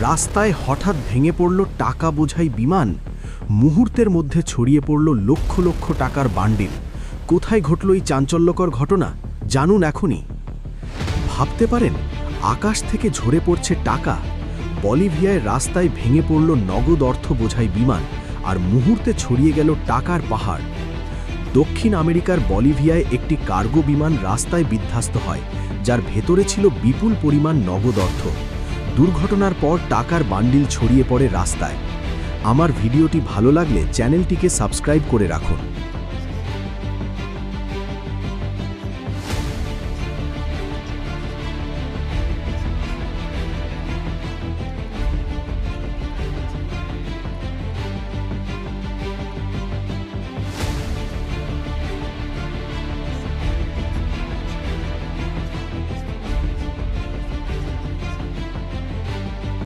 রাস্তায় হঠাৎ ভেঙে পড়ল টাকা বোঝাই বিমান। মুহূর্তের মধ্যে ছড়িয়ে পড়ল লক্ষ লক্ষ টাকার বান্ডিল। কোথায় ঘটল এই চাঞ্চল্যকর ঘটনা, জানুন এখনই। ভাবতে পারেন, আকাশ থেকে ঝরে পড়ছে টাকা। বলিভিয়ায় রাস্তায় ভেঙে পড়ল নগদ অর্থ বোঝাই বিমান, আর মুহূর্তে ছড়িয়ে গেল টাকার পাহাড়। দক্ষিণ আমেরিকার বলিভিয়ায় একটি কার্গো বিমান রাস্তায় বিধ্বস্ত হয়, যার ভেতরে ছিল বিপুল পরিমাণ নগদ অর্থ। দুর্ঘটনার পর টাকার বান্ডিল ছড়িয়ে পড়ে রাস্তায়। আমার ভিডিওটি ভালো লাগলে চ্যানেলটিকে সাবস্ক্রাইব করে রাখুন।